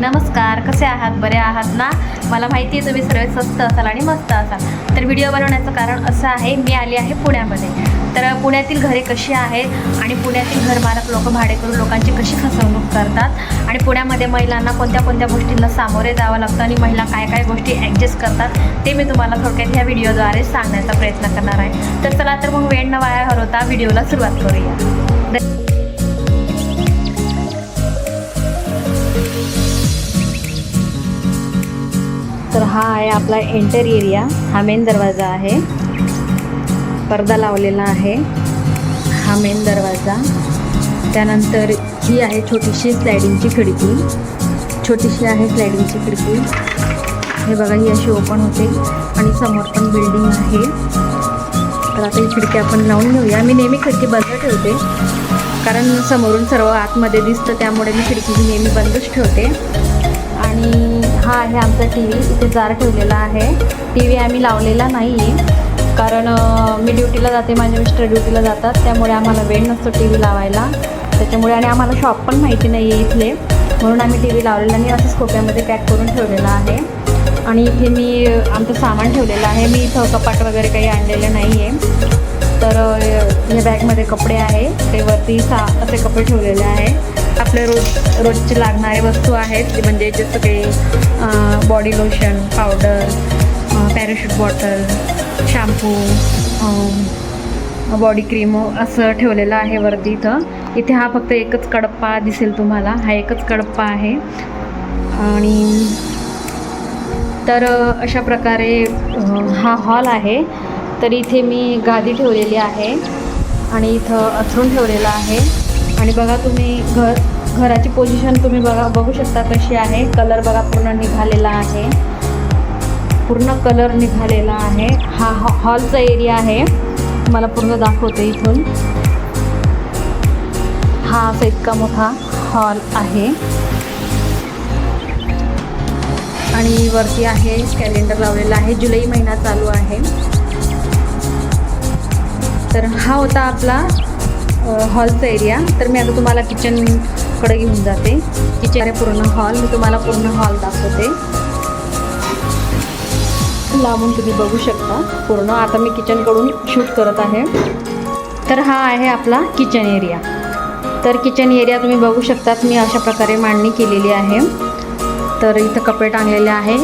नमस्कार. कसे आहात? बरे आहात ना? मला माहिती आहे तुम्ही सर्व स्वस्त असाल आणि मस्त असाल. तर व्हिडिओ बनवण्याचं कारण असं आहे, मी आली आहे पुण्यामध्ये. तर पुण्यातील घरे कशी आहेत आणि पुण्यातील घरमालक लोक भाडेकरू लोकांची कशी फसवणूक करतात आणि पुण्यामध्ये महिलांना कोणत्या कोणत्या गोष्टींना सामोरे जावं लागतं आणि महिला काय काय गोष्टी ॲडजस्ट करतात ते मी तुम्हाला थोडक्यात ह्या व्हिडिओद्वारे सांगण्याचा प्रयत्न करणार आहे. तर चला तर मग वेळ न वाया घालवता व्हिडिओला सुरुवात करूया. तर हा आहे आपला एंटर एरिया. हा मेन दरवाजा आहे, पडदा लावलेला आहे. हा मेन दरवाजा. त्यानंतर ही आहे छोटीशी स्लायडिंगची खिडकी. छोटीशी आहे स्लायडिंगची खिडकी. हे बघा, ही अशी ओपन होते आणि समोर पण बिल्डिंग आहे. तर आता ही खिडकी आपण लावून घेऊया. मी नेहमी खिडकी बंद ठेवते कारण समोरून सर्व आतमध्ये दिसतं, त्यामुळे मी खिडकी नेहमी बंदच ठेवते. आणि हा आहे आमचा टी व्ही. इथे जार ठेवलेला आहे. टी व्ही आम्ही लावलेला नाही आहे कारण मी ड्युटीला जाते, माझे मिस्टर ड्युटीला जातात, त्यामुळे आम्हाला वेळ नसतो टी व्ही लावायला. त्याच्यामुळे आणि आम्हाला शॉप पण माहिती नाही आहे इथले, म्हणून आम्ही टी व्ही लावलेला नाही. असंच खोक्यामध्ये पॅक करून ठेवलेला आहे. आणि इथे मी आमचं सामान ठेवलेलं आहे. मी इथं कपाट वगैरे काही आणलेलं नाही आहे. तर या बॅगमध्ये कपडे आहे, ते वरती असे कपडे ठेवलेले आहे. आपले रोजचे लागणारे वस्तू आहेत, म्हणजे जसं काही body lotion, powder, parachute bottle, shampoo, body cream असं ठेवलेलं आहे वरती. इथे हा फक्त एकच कडप्पा दिसेल तुम्हाला. हा एकच कडप्पा आहे. आणि तर अशा प्रकारे हा हॉल आहे. तर इथे मी गादी ठेवलेली आहे आणि इथं अंथरूण ठेवलेलं आहे. आणि बघा तुम्ही घराची पोझिशन तुम्ही बघू शकता कशी आहे. कलर बघा पूर्ण निघालेला आहे, पूर्ण कलर निघालेला आहे. हा हॉलचा एरिया आहे, मला पूर्ण दाखवते इथून. हा असा इतका मोठा हॉल आहे. आणि वरती आहे कॅलेंडर लावलेला आहे, जुलै महिना चालू आहे. तर हा होता आपला हॉलचा एरिया. तर मी आता तुम्हाला किचनकडे घेऊन जाते. किचन आहे पूर्ण हॉल. मी तुम्हाला पूर्ण हॉल दाखवते लांबून, तुम्ही बघू शकता पूर्ण. आता मी किचनकडून शूट करत आहे. तर हा आहे आपला किचन एरिया. तर किचन एरिया तुम्ही बघू शकतात, मी अशा प्रकारे मांडणी केलेली आहे. तर इथं कपडे टांगलेले आहे.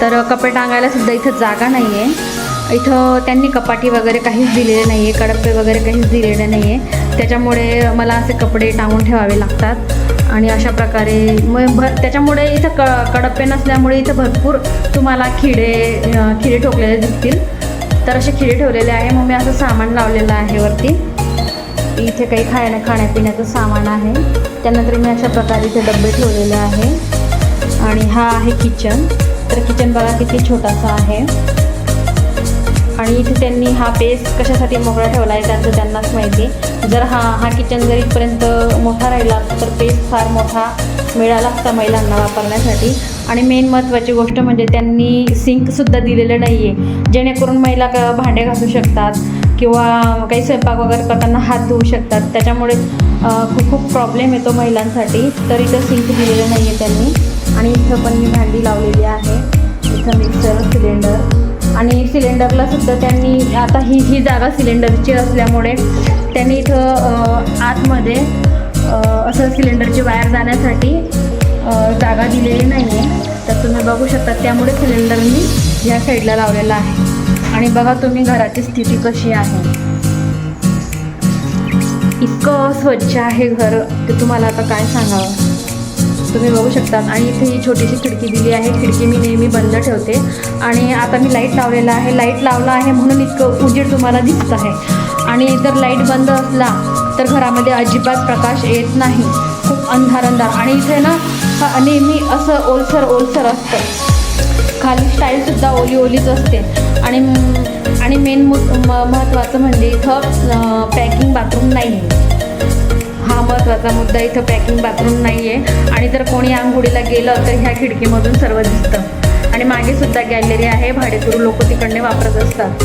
तर कपडे टांगायला सुद्धा इथं जागा नाही आहे. इथं त्यांनी कपाटी वगैरे काहीच दिलेले नाही आहे, कडप्पे वगैरे काहीच दिलेले नाही आहे. त्याच्यामुळे मला असे कपडे टांगून ठेवावे लागतात. आणि अशा प्रकारे त्याच्यामुळे इथं कडप्पे नसल्यामुळे इथं भरपूर तुम्हाला खिडे ठोकलेले दिसतील. तर असे खिडे ठेवलेले आहे. मग मी असं सामान लावलेलं आहे वरती. इथे काही खाण्यापिण्याचं सामान आहे. त्यानंतर मी अशा प्रकारे इथे डबे ठेवलेले आहे. आणि हा आहे किचन. तर किचन बघा किती छोटासा आहे. आणि इथे त्यांनी हा बेस कशासाठी मोकळा ठेवला आहे त्यांनाच माहिती. जर हा किचन जर इथपर्यंत मोठा राहिला तर बेस फार मोठा मिळाला असता महिलांना वापरण्यासाठी. आणि मेन महत्त्वाची गोष्ट म्हणजे त्यांनी सिंकसुद्धा दिलेलं नाही आहे, जेणेकरून महिला भांडे घासू शकतात किंवा काही स्वयंपाक वगैरे करताना हात धुवू शकतात. त्याच्यामुळे खूप प्रॉब्लेम येतो महिलांसाठी. तर इथं सिंक दिलेलं नाही आहे त्यांनी. आणि इथं पण मी भांडी लावलेली आहे. इथं मिक्सर, सिलेंडर. आणि सिलेंडरला सुद्धा त्यांनी आता ही जागा सिलेंडरची असल्यामुळे त्यांनी इथं आतमध्ये असं सिलेंडरची वायर जाण्यासाठी जागा दिलेली नाही आहे. तर तुम्ही बघू शकता, त्यामुळे सिलेंडर मी या साईडला लावलेला आहे. आणि बघा तुम्ही घराची स्थिती कशी आहे. इतकं स्वच्छ आहे घर, ते तुम्हाला आता काय सांगावं. तुम्ही बघू शकता. आणि इथे ही छोटीशी खिडकी दिली आहे. खिडकी मी नेहमी बंद ठेवते. आणि आता मी लाईट लावलेला आहे. लाईट लावला आहे म्हणून इतकं उजेड तुम्हाला दिसत आहे. आणि जर लाईट बंद असला तर घरामध्ये अजिबात प्रकाश येत नाही, खूप अंधार. आणि इथे ना नेहमी असं ओलसर असतं. खाली स्टाईलसुद्धा ओलीच असते. आणि मेन महत्त्वाचं म्हणजे इथं पॅकिंग बाथरूम नाही आहे. हा महत्त्वाचा मुद्दा. इथं पॅकिंग बाथरूम नाही आहे. आणि जर कोणी आंघोळीला गेलं तर ह्या खिडकीमधून सर्व दिसतं. आणि मागेसुद्धा गॅलरी आहे, भाडेकरू लोक तिकडने वापरत असतात.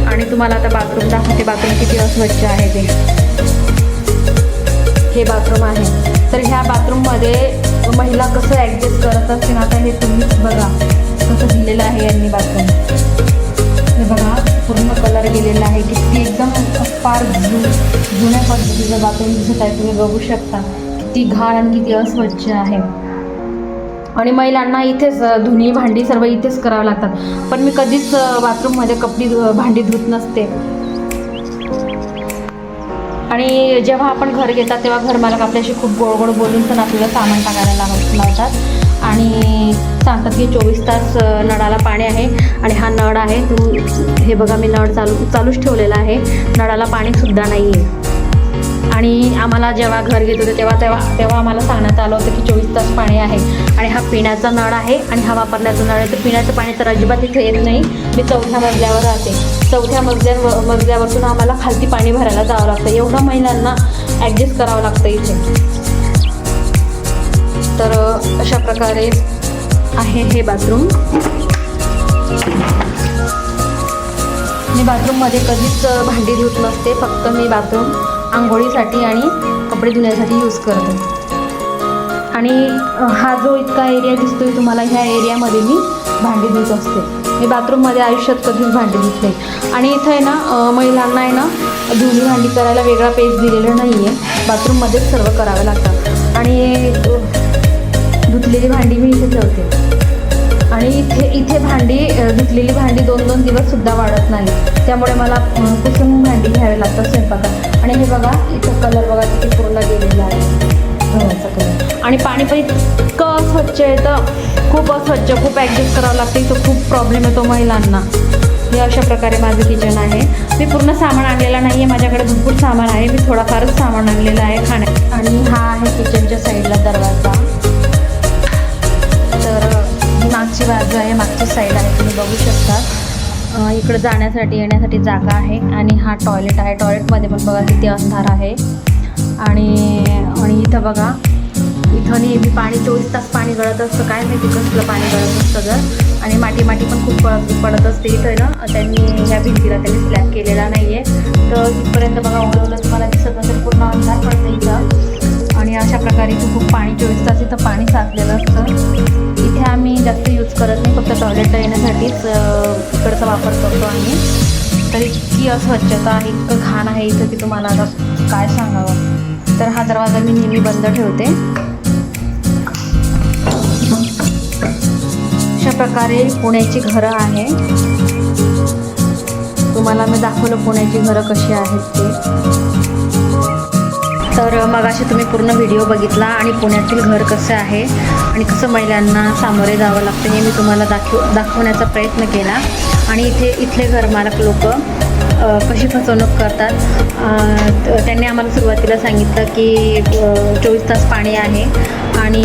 आणि तुम्हाला आता बाथरूम दाखवते, बाथरूम किती अस्वच्छ आहे ते. हे बाथरूम आहे. तर ह्या बाथरूममध्ये महिला कसं ॲडजस्ट करत असतील. आता हे तुम्हीच बघा कसं दिलेलं आहे यांनी बाथरूम. हे बघा पूर्ण कलर गेलेला आहे. किती एकदम फार जुन्या पद्धतीचं बाथरूम दिसत आहे. तुम्ही बघू शकता किती घाण आणि किती अस्वच्छ आहे. आणि महिलांना इथेच धुणी भांडी सर्व इथेच करावं लागतात. पण मी कधीच बाथरूममध्ये भांडी धुत नसते. आणि जेव्हा आपण घर घेतात तेव्हा घरमालक आपल्याशी खूप गोड गोड बोलून पण आपल्याला सामान टाकायला लावतात आणि सांगतात की 24 तास नळाला पाणी आहे. आणि हा नळ आहे हे बघा, मी नळ चालूच ठेवलेला आहे. नळाला पाणीसुद्धा नाही आहे. आणि आम्हाला जेव्हा घर घेत होते तेव्हा आम्हाला सांगण्यात आलं होतं की 24 तास पाणी आहे. आणि हा पिण्याचा नळ आहे आणि हा वापरण्याचा नळ आहे. तर पिण्याचं पाणी तर अजिबात इथे येत नाही. मी 4थ्या मजल्यावर राहते. 4थ्या मजल्यावरतून आम्हाला खालती पाणी भरायला जावं लागतं. एवढं महिलांना ॲडजस्ट करावं लागतं इथे. तर अशा प्रकारे आहे हे बाथरूम. मी बाथरूममध्ये कधीच भांडी धुत नसते. फक्त मी बाथरूम आंघोळीसाठी आणि कपडे धुण्यासाठी यूज करते. आणि हा जो इतका एरिया दिसतोय तुम्हाला, ह्या एरियामध्ये मी भांडी धुत असते. मी बाथरूममध्ये आयुष्यात कधीच भांडी धुत नाही. आणि इथं आहे ना महिलांना आहे ना धुणी भांडी करायला वेगळा पेज दिलेला नाही आहे. बाथरूममध्येच सर्व करावं लागतं. आणि धुतलेली भांडी मी इथे ठेवते. आणि इथे भांडी धुतलेली भांडी 2-2 दिवससुद्धा वाढत नाही. त्यामुळे मला पुसून भांडी घ्यावी लागतात स्वयंपाकात. आणि हे बघा इथं कलर बघा किती पूर्ण गेलेला आहे गव्हाचा कलर. आणि पाणी पण इतकं अस्वच्छ येतं, खूप अस्वच्छ, खूप ॲडजस्ट करावं लागतं. इथं खूप प्रॉब्लेम येतो महिलांना. हे अशा प्रकारे माझं किचन आहे. मी पूर्ण सामान आणलेलं नाही आहे. माझ्याकडे भरपूर सामान आहे. मी थोडाफारच सामान आणलेलं आहे खाण्यात. आणि हा आहे किचनच्या साईडला दरवाजा. तर मागची बाजू आहे, मागची साईड आहे, तुम्ही बघू शकता. इकडं जाण्यासाठी येण्यासाठी जागा आहे. आणि हा टॉयलेट आहे. टॉयलेटमध्ये पण बघा किती अंधार आहे. आणि इथं बघा, इथं नेहमी पाणी 24 तास पाणी गळत असतं. काय माहिती कसलं पाणी गळत असतं जर. आणि माती पण खूप पडत असते. इथं ना त्यांनी ह्या भिंतीला स्लॅब केलेला नाही आहे. तर इथपर्यंत बघा ओढवलं तुम्हाला दिसत नसेल, पूर्ण अंधार पडतं इथं. आणि अशा प्रकारे इथं खूप पाणी 24 तास इथं पाणी साचलेलं असतं. इथे आम्ही जास्त यूज करत नाही. फक्त टॉयलेटला येण्यासाठीच इकडचा वापर करतो आम्ही. तर इतकी अस्वच्छता आहे, इतकं घाण आहे इथं की तुम्हाला आता काय सांगावं. तर हा दरवाजा मी नेहमी बंद ठेवते. अशा प्रकारे पुण्याची घरं आहे. तुम्हाला मी दाखवलं पुण्याची घरं कशी आहेत ते. तर मगाशी तुम्ही पूर्ण व्हिडिओ बघितला आणि पुण्यातील घर कसं आहे आणि कसं महिलांना सामोरे जावं लागतं हे मी तुम्हाला दाखवण्याचा प्रयत्न केला. आणि इथले घरमालक लोक कशी फसवणूक करतात. त्यांनी आम्हाला सुरुवातीला सांगितलं की 24 तास पाणी आहे. आणि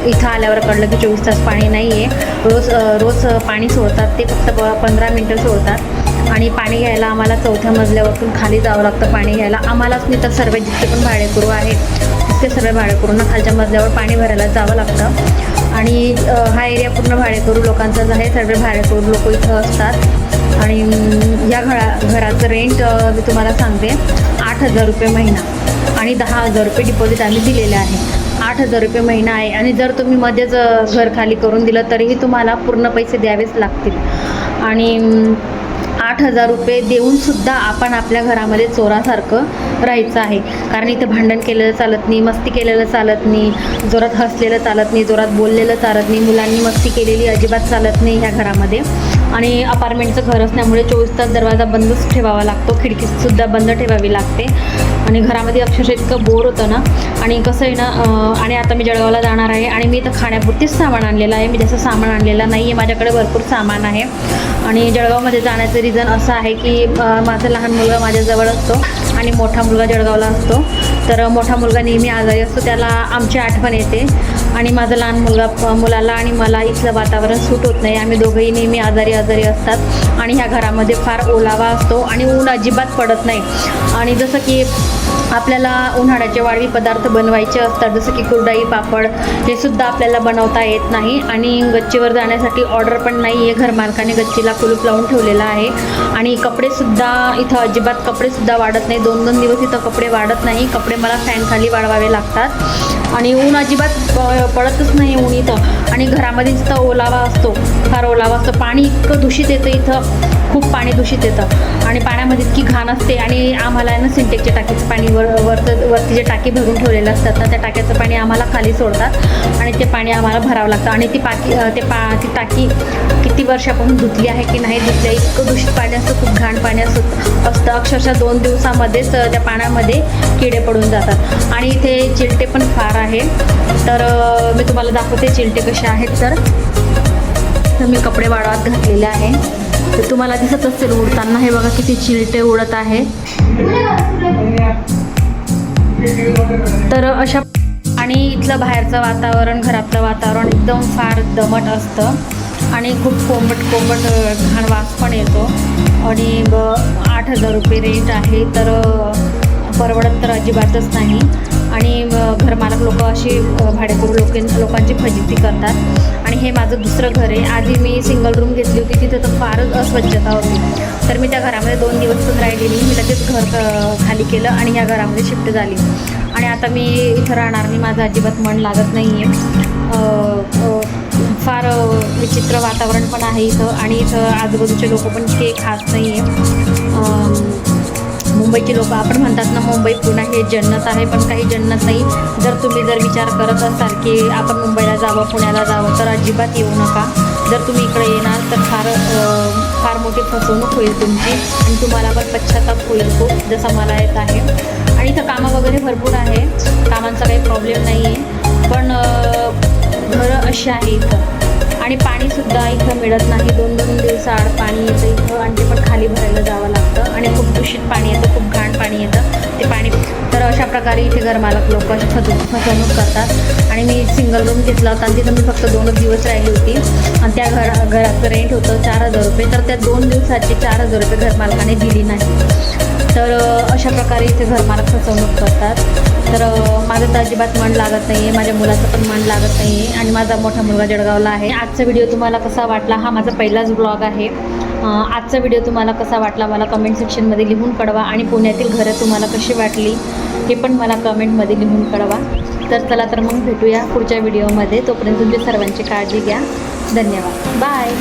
इथं आल्यावर कळलं की 24 तास पाणी नाही आहे. रोज पाणी सोडतात. ते फक्त 15 मिनटं सोडतात. आणि पाणी घ्यायला आम्हाला 4थ्या मजल्यावरतून खाली जावं लागतं पाणी घ्यायला. आम्हालाच नाही तर सर्व जितके पण भाडेकरू आहेत ते सर्व भाडेकरूंना खालच्या मजल्यावर पाणी भरायला जावं लागतं. आणि हा एरिया पूर्ण भाडेकरू लोकांचाच आहे. सर्व भाडेकरू लोक इथं असतात. आणि या घराचं रेंट मी तुम्हाला सांगते 8,000 रुपये महिना आणि 10,000 रुपये डिपॉझिट आम्ही दिलेले आहे. 8,000 रुपये महिना आहे. आणि जर तुम्ही मध्येच घर खाली करून दिलं तरीही तुम्हाला पूर्ण पैसे द्यावेच लागतील. आणि 8,000 रुपये देऊनसुद्धा आपण आपल्या घरामध्ये चोरासारखं राहायचं आहे. कारण इथं भांडण केलेलं चालत नाही, मस्ती केलेलं चालत नाही, जोरात हसलेलं चालत नाही, जोरात बोललेलं चालत नाही, मुलांनी मस्ती केलेली अजिबात चालत नाही ह्या घरामध्ये. आणि अपार्टमेंटचं घर असल्यामुळे 24 तास दरवाजा बंदच ठेवावा लागतो. खिडकीसुद्धा बंद ठेवावी लागते. आणि घरामध्ये अक्षरशः इतकं बोर होतं ना. आणि कसं आहे ना, आणि आता मी जळगावला जाणार आहे आणि मी इथं खाण्यापुरतीच सामान आणलेलं आहे. मी जास्त सामान आणलेलं नाही आहे. माझ्याकडे भरपूर सामान आहे. आणि जळगावमध्ये जाण्याचं रिझन असं आहे की माझा लहान मुलगा माझ्याजवळ असतो आणि मोठा मुलगा जळगावला असतो. तर मोठा मुलगा नेहमी आजारी असतो, त्याला आमची आठवण येते. आणि माझा लहान मुलाला आणि मला इथलं वातावरण सूट होत नाही. आम्ही दोघंही नेहमी आजारी असतात. आणि ह्या घरामध्ये फार ओलावा असतो आणि ऊन अजिबात पडत नाही. आणि जसं की आपल्याला उन्हाळ्याचे वाळवी पदार्थ बनवायचे असतात, जसं की कुरडई, पापड, हे सुद्धा आपल्याला बनवता येत नाही. आणि गच्चीवर जाण्यासाठी ऑर्डर पण नाही आहे. घरमालकाने गच्चीला कुलूप लावून ठेवलेलं आहे. आणि कपडेसुद्धा इथं अजिबात कपडेसुद्धा वाढत नाही. 2-2 दिवस इथं कपडे वाढत नाही. कपडे मला फॅनखाली वाळवावे लागतात. आणि ऊन अजिबात पडतच नाही ऊन इथं. आणि घरामध्ये इथं ओलावा असतो, फार ओलावा असतो. पाणी इतकं दूषित येतं इथं, खूप पाणी दूषित येतं. आणि पाण्यामध्ये इतकी घाण असते. आणि आम्हाला ना सिंटेक्सच्या टाकीचं पाणी वरती जे टाकी भरून ठेवलेलं असतात ना, त्या टाक्याचं पाणी आम्हाला खाली सोडतात आणि ते पाणी आम्हाला भरावं लागतं. आणि ती टाकी किती वर्षापासून धुतली आहे की नाही धुतली आहे, इतकं दूषित पाणी असतं, खूप घाण पाणी असतं. अक्षरशः 2 दिवसामध्येच त्या पाण्यामध्ये किडे पडून जातात. आणि इथे चिलटे पण फार आहे. तर मी तुम्हाला दाखवते चिलटे कसे आहेत. तर मी कपडे वाळवत घातलेले आहे. तर तुम्हाला दिसत असेल उडताना, हे बघा किती चिलटे उडत आहे. तर अशा आणि इथलं बाहेरचं वातावरण, घरातलं वातावरण एकदम फार दमट असतं. आणि खूप कोंबट घाण वास पण येतो. आणि 8,000 रुपये रेंट आहे. तर परवडत तर अजिबातच नाही. आणि घरमालक लोक अशी भाडेकरू लोकांची फजिती करतात. आणि हे माझं दुसरं घर आहे. आधी मी सिंगल रूम घेतली होती, तिथे तर फारच अस्वच्छता होती. तर मी त्या घरामध्ये 2 दिवस पण राहिलेली. मी लगेच घर खाली केलं आणि ह्या घरामध्ये शिफ्ट झाली. आणि आता मी इथं राहणार नाही. माझं अजिबात मन लागत नाही आहे. फार विचित्र वातावरण पण आहे इथं. आणि इथं आजूबाजूचे लोक पण इतके खास नाही आहे. मुंबईचे लोक आपण म्हणतात ना, मुंबई पुणे हे जन्नत आहे, पण काही जन्नत नाही. जर तुम्ही विचार करत असाल की आपण मुंबईला जावं, पुण्याला जावं, तर अजिबात येऊ नका. जर तुम्ही इकडे येणार तर फार मोठी फसवणूक होईल तुमची. आणि तुम्हाला पण पश्चाताप होईल खूप, जसं मला येत आहे. आणि इथं कामं वगैरे भरपूर आहे, कामांचा काही प्रॉब्लेम नाही आहे. पण घरं अशी आहे इथं. आणि पाणीसुद्धा इथं मिळत नाही. 2-2 दिवसाआड पाणी येतं इथं. आणि ते पण खाली भरायला जावं लागतं. आणि खूप दूषित पाणी येतं, खूप घाण पाणी येतं ते पाणी. तर अशा प्रकारे इथे घरमालक लोक अशी फसवणूक करतात. आणि मी सिंगल रूम घेतला होता आणि तिथं मी फक्त 2 दिवस राहिली होती. आणि त्या घराचं रेंट होतं 4,000 रुपये. तर त्या 2 दिवसाचे 4,000 रुपये घरमालकाने दिली नाही. तर अशा प्रकारे इथे घरमालक फसवणूक करतात. तर माझं तर अजिबात मन लागत नाही आहे, माझ्या मुलाचं पण मन लागत नाही आहे. आणि माझा मोठा मुलगा जळगावला आहे. आजचा व्हिडिओ तुम्हाला कसा वाटला, हा माझा पहिलाच ब्लॉग आहे. आजचा व्हिडिओ तुम्हाला कसा वाटला मला कमेंट सेक्शनमध्ये लिहून कळवा. आणि पुण्यातील घरं तुम्हाला कशी वाटली हे पण मला कमेंटमध्ये लिहून कळवा. तर चला तर मग भेटूया पुढच्या व्हिडिओमध्ये. तोपर्यंत तुमच्या सर्वांची काळजी घ्या. धन्यवाद. बाय.